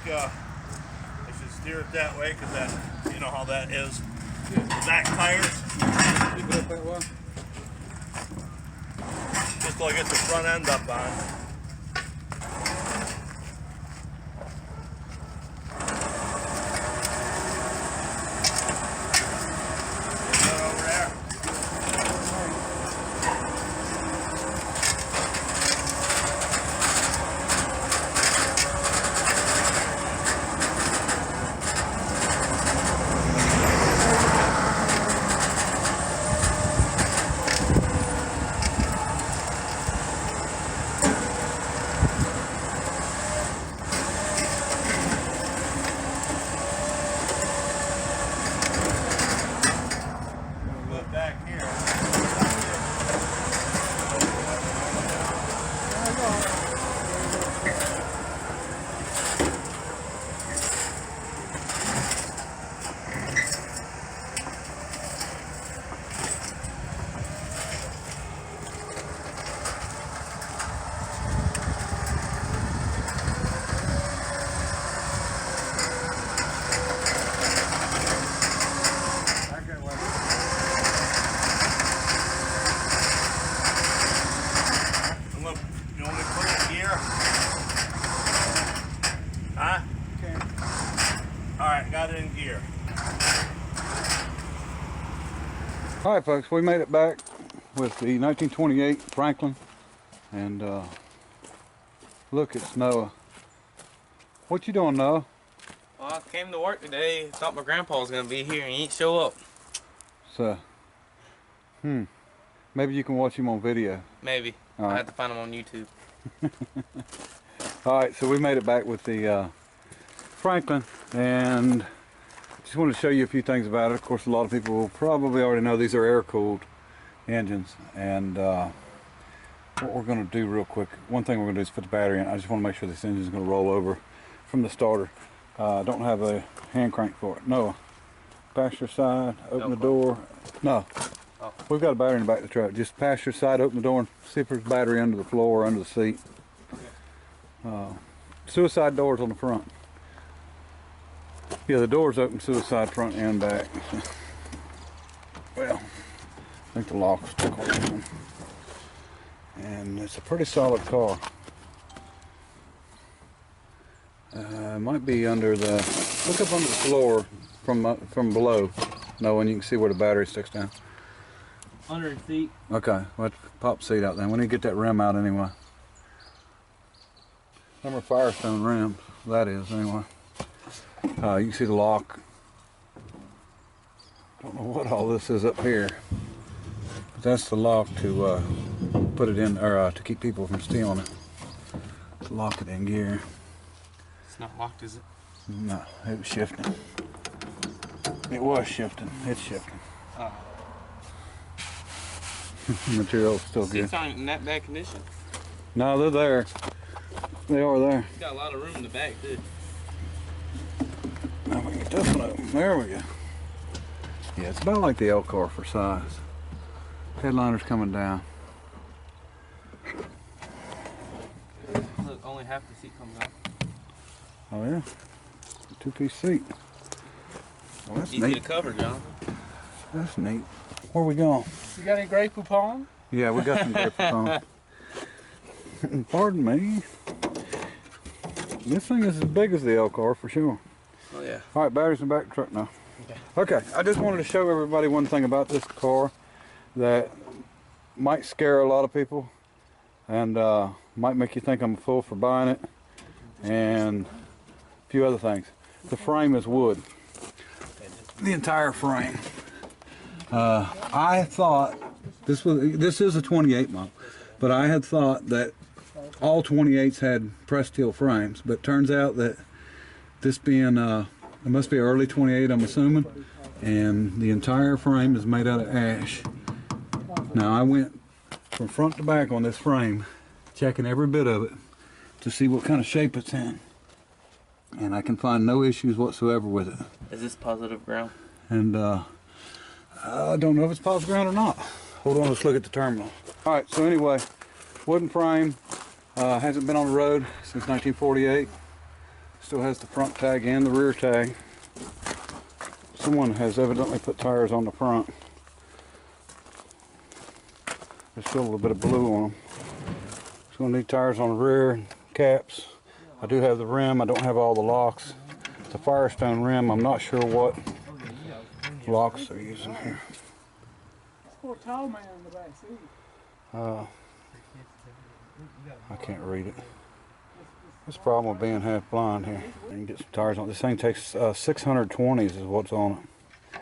think I should steer it that way because that, you know how that is. The back tires. Keep it up that way. Just till I get the front end up on. All right, folks, we made it back with the 1928 Franklin, and look, it's Noah. What you doing, Noah? Well, I came to work today. Thought my grandpa was gonna be here, and he ain't show up. So, maybe you can watch him on video. Maybe. All right. I have to find him on YouTube. All right, so we made it back with the Franklin, and just wanted to show you a few things about it. Of course, a lot of people will probably already know these are air-cooled engines, and what we're going to do real quick, one thing we're going to do is put the battery in. I just want to make sure this engine is going to roll over from the starter. I don't have a hand crank for it. Noah, passenger side, open the door. No, we've got a battery in the back of the truck. Just passenger side, open the door, and see if there's battery under the floor or under the seat. Suicide doors on the front. Yeah, the door's open, suicide front and back. Well, I think the lock's stuck on this one. And it's a pretty solid car. Might be under the, look up under the floor from below. No, and you can see where the battery sticks down. Under the seat. Okay, let's pop the seat out then. We need to get that rim out anyway. Them are Firestone rims, that is anyway. You can see the lock. Don't know what all this is up here, but that's the lock to put it in, or to keep people from stealing it. To lock it in gear. It's not locked, is it? No, it was shifting. It was shifting. It's shifting. The material's still good. Seats aren't in that bad condition. No, they're there. They are there. It's got a lot of room in the back, too. Now we can get this one open. There we go. Yeah, it's about like the L car for size. Headliner's coming down. Look, only half the seat comes out. Oh yeah, a two-piece seat. Well, that's Easy neat. to cover, John. That's neat. Where we going? You got any Grey Poupon? Yeah, we got some grip on. Pardon me. This thing is as big as the L car for sure. Oh yeah. All right, batteries in the back of the truck now. Okay, I just wanted to show everybody one thing about this car that might scare a lot of people and might make you think I'm a fool for buying it, and a few other things. The frame is wood. The entire frame. I thought this is a 28 model, but I had thought that all 28s had pressed steel frames, but turns out that this being it must be early 28, I'm assuming, and the entire frame is made out of ash. Now I went from front to back on this frame, checking every bit of it to see what kind of shape it's in, and I can find no issues whatsoever with it. Is this positive ground? And I don't know if it's positive ground or not. Hold on, let's look at the terminal. All right, so anyway, wooden frame, hasn't been on the road since 1948. Still has the front tag and the rear tag. Someone has evidently put tires on the front. There's still a little bit of blue on them. It's going to need tires on the rear, caps. I do have the rim. I don't have all the locks. It's a Firestone rim. I'm not sure what locks they're using here. Poor tall man in the back seat. I can't read it. That's the problem with being half blind here. You can get some tires on. This thing takes 620s is what's on it.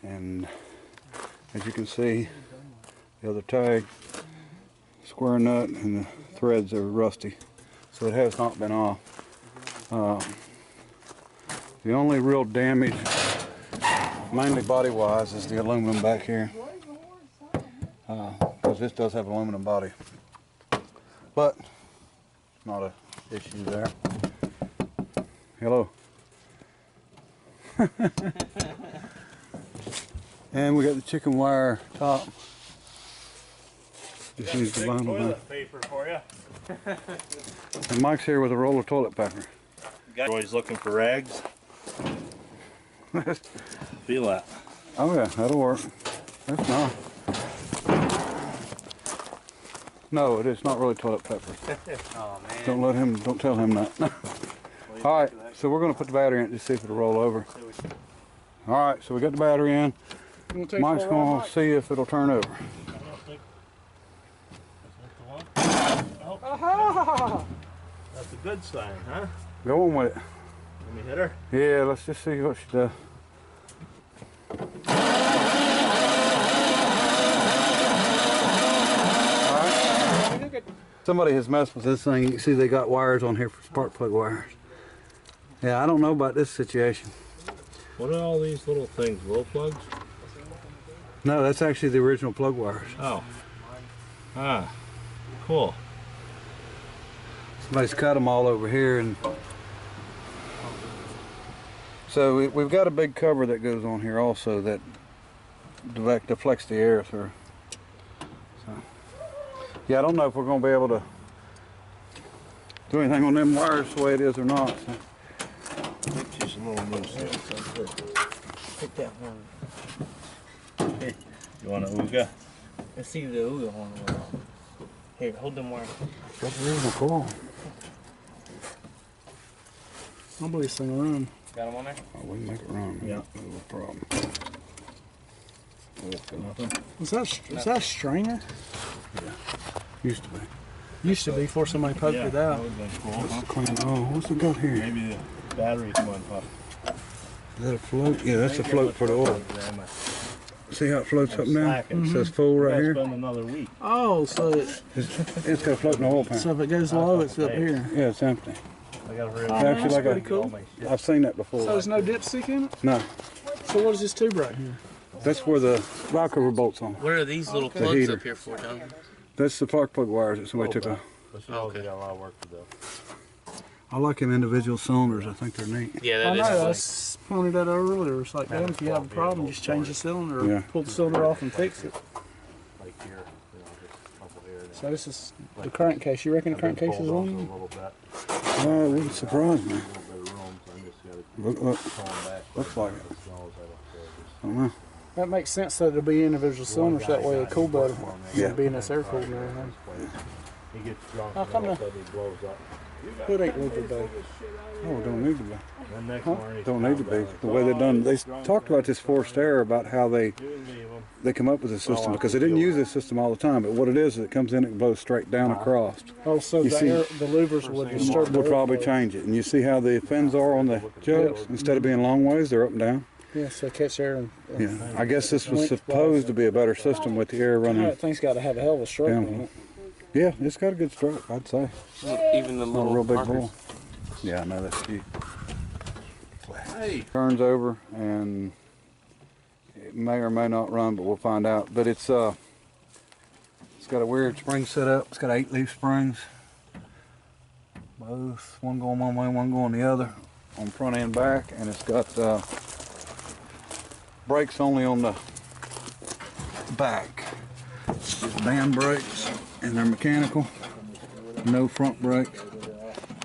And as you can see, the other tag, square nut, and the threads are rusty. So it has not been off. The only real damage, mainly body-wise, is the aluminum back here. Because this does have aluminum body. But, not a issue there. Hello. And we got the chicken wire top. Just needs the vinyl back. Toilet paper for you. And Mike's here with a roll of toilet paper. Always looking for rags. Feel that. Oh yeah, that'll work. That's not. No, it is not really toilet paper. Oh man. Don't tell him that. All right, so we're gonna put the battery in it to see if it'll roll over. All right, so we got the battery in. Mike's gonna see if it'll turn over. I don't think that's the one. Oh, that's a good sign, huh? Go on with it. Let me hit her. Yeah, let's just see what she does. Somebody has messed with this thing. You can see they got wires on here for spark plug wires. Yeah, I don't know about this situation. What are all these little things? Glow plugs? No, that's actually the original plug wires. Oh. Ah. Cool. Somebody's cut them all over here, and so we've got a big cover that goes on here also that deflects the air through. So, yeah, I don't know if we're going to be able to do anything on them wires the way it is or not. So. She's a little loose here. Pick that one. You want a Ooga? Let's see the Ooga one. Here, hold them wire. That's really cool. I believe this thing run. Got them on there? Oh, we can make it run. Yeah. No problem. Is that a stringer? Used to be. Used to be before somebody poked it That out. would have been cool, What's huh? the clean? Oh, what's it got here? Maybe the battery's going up. Is that a float? Yeah, that's a float for the oil. See how it floats up and down? Slacking. It says full right That's here. been another week. Oh, so It's got a float in the oil pan. if it goes low, it's up here. Yeah, it's empty. I gotta hurry Oh, up. Actually, that's like pretty cool. I've seen that before. So there's no dipstick in it? No, So what is this tube right here? that's where the rock cover bolts on. What are these little The plugs heater. up here for, John? That's the spark plug wires that somebody took off. But she knows they got a lot of work to do. I like them individual cylinders. I think they're neat. Yeah, I that know, I is pointed that out earlier. It's like, man, if you have a problem, just change the cylinder or Yeah. pull the cylinder off and fix it. Like here, just a couple here. So this is the crankcase. You reckon the crankcase is A on? little bit. Oh, it wouldn't surprise me. A little bit of room, so I'm just gotta Look, pull them back. looks like it. As long as I don't I don't know. That makes sense that it'll be individual cylinders. That way it cool better. Yeah. It'll be in this air cooled and everything. He gets drunk Oh, and come all on. of a sudden he blows up. It ain't liquid though. Oh, it don't need to be. Then next morning he's Don't need to be. down The way they're done. They talked about this forced air, about how You leave him. they come up with this system, because they didn't use this system all the time. But what it is, it comes in and blows straight down across. Oh, so You the, see- the louvers would disturb the We'll probably airflow. change it. And you see how the fins are on the jugs? Instead of being long ways, they're up and down. Yeah, so catch air and. Yeah. I guess this was supposed to be a better system with the air running. That thing's got to have a hell of a stroke on down. it. Yeah, it's got a good stroke, I'd say. even the Not a little real big markers. bull. Yeah, I know, that's cute. Hey. Turns over and it may or may not run, but we'll find out. But it's got a weird spring setup. It's got 8-leaf springs. Both, one going one way, one going the other, on front and back, and it's got brakes only on the back. Just band brakes, and they're mechanical. No front brakes.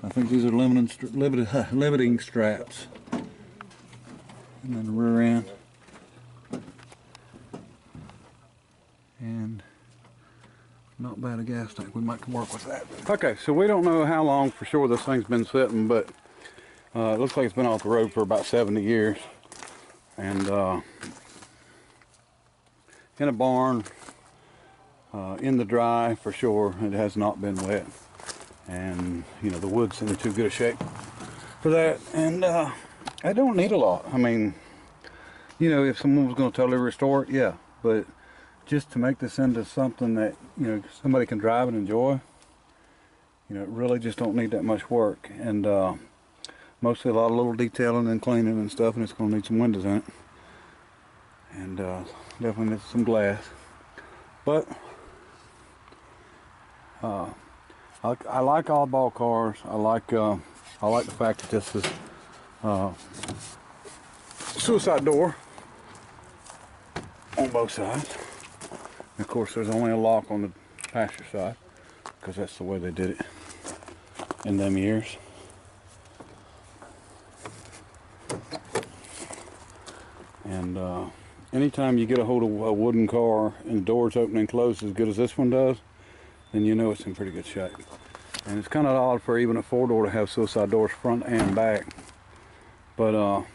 I think these are limiting straps. And then the rear end. And not bad a gas tank. We might can work with that. Okay, so we don't know how long for sure this thing's been sitting, but it looks like it's been off the road for about 70 years. And in a barn, in the dry for sure. It has not been wet. And you know, the wood's in too good a shape for that. And I don't need a lot. I mean, you know, if someone was going to totally restore it, yeah. But just to make this into something that, you know, somebody can drive and enjoy, you know, it really just don't need that much work. And mostly a lot of little detailing and cleaning and stuff, and it's going to need some windows in it. And definitely needs some glass. But I like oddball cars. I like the fact that this is suicide door on both sides. And of course, there's only a lock on the passenger side because that's the way they did it in them years. And anytime you get a hold of a wooden car and the doors open and close as good as this one does, then you know it's in pretty good shape. And it's kind of odd for even a four-door to have suicide doors front and back. But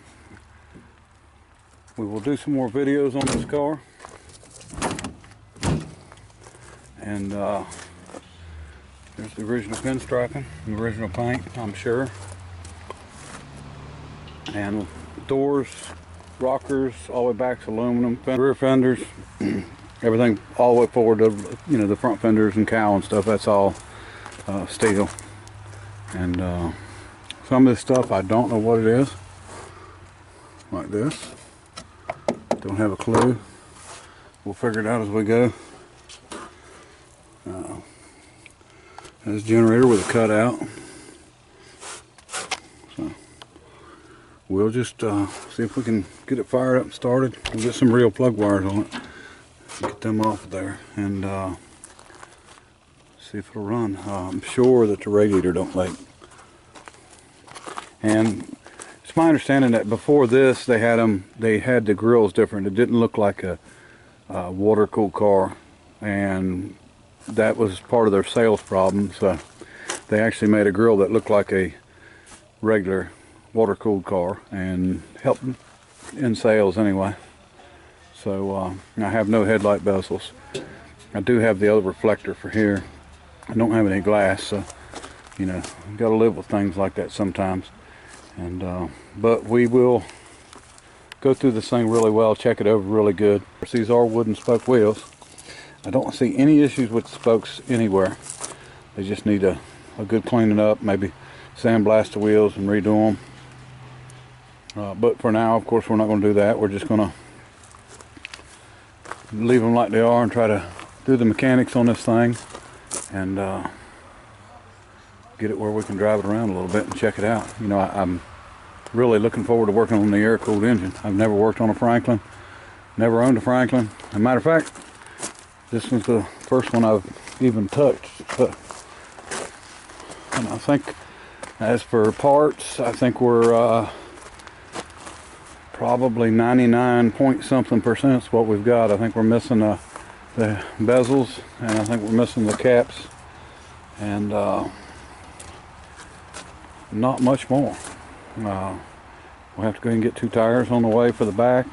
we will do some more videos on this car. And there's the original pinstriping, the original paint, I'm sure. And doors, rockers, all the way back's aluminum. Rear fenders, everything all the way forward to, you know, the front fenders and cowl and stuff, that's all steel. And some of this stuff I don't know what it is, like this. Don't have a clue. We'll figure it out as we go. There's a generator with a cutout. So we'll just see if we can get it fired up and started. We'll get some real plug wires on it. Get them off of there and see if it'll run. I'm sure that the radiator don't leak. And it's my understanding that before this they had the grills different. It didn't look like a water-cooled car, and that was part of their sales problem. So they actually made a grill that looked like a regular water-cooled car and helped in sales anyway. So I have no headlight bezels. I do have the other reflector for here. I don't have any glass, so you know, you got to live with things like that sometimes. And but we will go through this thing really well, check it over really good. These are wooden spoke wheels. I don't see any issues with the spokes anywhere. They just need a good cleaning up, maybe sandblast the wheels and redo them. But for now, of course, we're not going to do that. We're just going to leave them like they are and try to do the mechanics on this thing and get it where we can drive it around a little bit and check it out. You know, I'm really looking forward to working on the air-cooled engine. I've never worked on a Franklin, never owned a Franklin. As a matter of fact, this was the first one I've even touched. And I think, as for parts, I think we're probably 99-point-something% is what we've got. I think we're missing the bezels, and I think we're missing the caps, and not much more. We'll have to go and get 2 tires on the way for the back,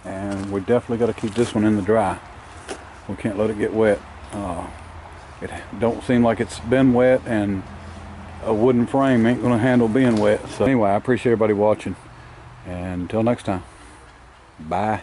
and we definitely got to keep this one in the dry. We can't let it get wet. It don't seem like it's been wet, and a wooden frame ain't going to handle being wet. So anyway, I appreciate everybody watching, and until next time, bye.